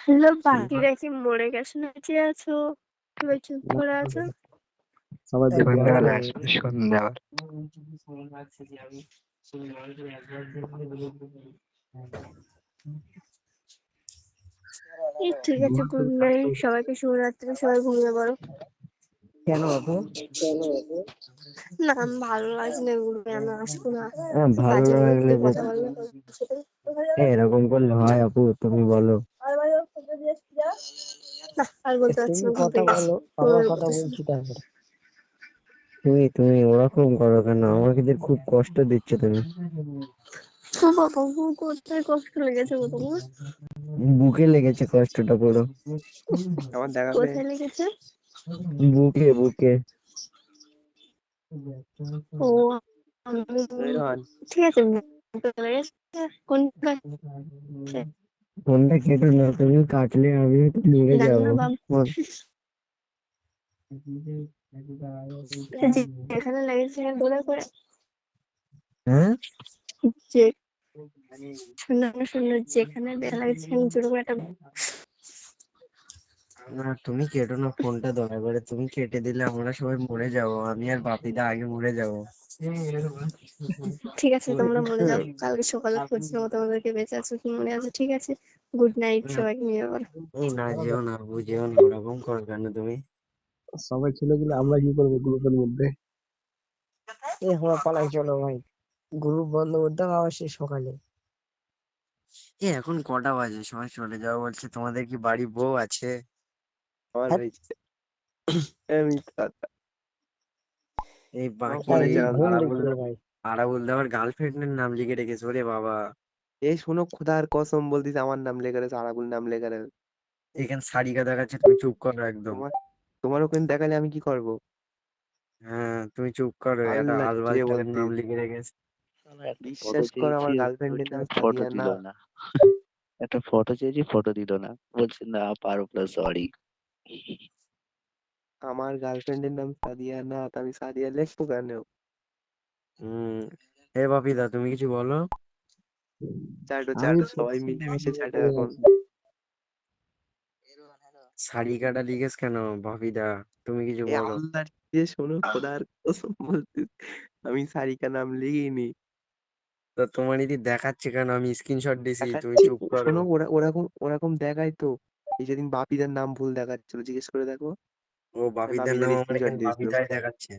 Hello, বাকিরা কি মরে গেছে না বেঁচে আছো? সবাই চুপ করে আছো। সবাই বেঁচে সন্ধ্যাবেলা আছে। আসবে, সন্ধ্যাবেলা। ঠিক আছে, গুড নাইট সবাইকে, শুভরাত্রি, সবাই ঘুমিয়ে পড়ো। কেন আপু? না, আমি ভালো লাগছে না এগুলো, আমি আসবো না। ভালো বাজে না লাগলে মুহূর্তে যে কথা বললে এরকম করলে হয় আপু? তুমি বলো। না, আর বলতে পারছি তুমি না, ঘুম কথা পেয়ে গেছে। বলো, আমরা কথা বলছি তারপরে। তুমি ওরকম করো কেন? আমাকে যে খুব কষ্ট দিচ্ছ তুমি। বাবা, কোথায় কষ্ট লেগেছে গো তোমার? বুকে লেগেছে কষ্টটা পুরো। আমার দেখাবে। কোথায় লেগেছে? বুকে বুকে। ও, আমি রোহান, ঠিক আছে, বুকে লেগেছে। কোনটা? ফোনটা কেটে না, তুমি কাটলে আমি হয়তো মরে জানি যাবো। না বাবা, যেখানে লেগেছে সেখানে দৌড়ে করে। হ্যাঁ, যে শূন্য যেখানে দেখা লাগছে সেখানে জোরে করে একটা। না তুমি কেটো না ফোনটা, দয়া করে। তুমি কেটে দিলে আমরা সবাই মরে যাবো, আমি আর বাপিদা আগে মরে যাবো। ঠিক আছে, তোমরা মরে যাও, কালকে সকালে খোঁজ নেবো তোমাদেরকে, বেঁচে আছো কি মরে আছো। ঠিক আছে, গুড নাইট, সবাইকে নিয়ে যাবো। না যেও না, বুঝেও না, ওরকম করো কেন তুমি? সবাই চলে গেলে আমরা কি করবো গ্রুপের মধ্যে? আমরা পালাই, চলো ভাই, গ্রুপ বন্ধ করতে হবে আবার সেই সকালে। এখন কটা বাজে? সবাই চলে যাও বলছে। তোমাদের কি বাড়ি বউ আছে? আমার হ্যাঁ, হয়েছে। আমি এই বাকি কলেজে ঘুম আরাবুল, লিখবে ভাই। আরাবুল আবার গার্লফ্রেন্ডের নাম লিখে রেখেছে। ওরে বাবা! এই শোনো, খোদার কসম বলতিস, আমার নাম লেখা রয়েছে, আরাবুল নাম লেখা রয়েছে। এখানে সারিকা দেখাচ্ছে, তুমি চুপ করো একদম। তোমার তোমার ওখানে দেখালে আমি কি করবো? হ্যাঁ, তুমি চুপ করো। একটা আল্লাহ যে আলবাল বলতিস, নাম লিখে রেখেছে। একটা ফটো বিশ্বাস কর, আমার চেয়েছি, গার্লফ্রেন্ডের নাম ফটো সাদিয়া দিল না। না। একটা ফটো চেয়েছি, ফটো দিল না, বলছে না পারো প্লাস সরি। আমার গার্লফ্রেন্ডের নাম সাদিয়া না, তো আমি সাদিয়া লিখবো কেন? হম। হে বাপিদা, তুমি কিছু বলো। চাটো আমি চাটো, তো সবাই মিলেমিশে চাটো পড়ে এখন। আছি। সারিকাটা লিখেছ কেন বাপিদা? তুমি কিছু এ বলো। আল্লাহ যে শোনো, খোদার কসম বলতিস, আমি সারিকা নাম লিখিনি। তো তোমার এটি দেখাচ্ছে কেন? আমি স্ক্রিনশট দিছি, তুমি দেখাচ্ছি, চুপ করো। শোনো, ওরকম ওরকম দেখায় তো। এই যেদিন বাপিদার নাম ভুল দেখাচ্ছিল, জিজ্ঞেস করে দেখো। ও, বাপিদার বাপিদার নাম আমার স্ক্রিনশট এখানে দিয়েছিল। বাপিদাই দেখাচ্ছে।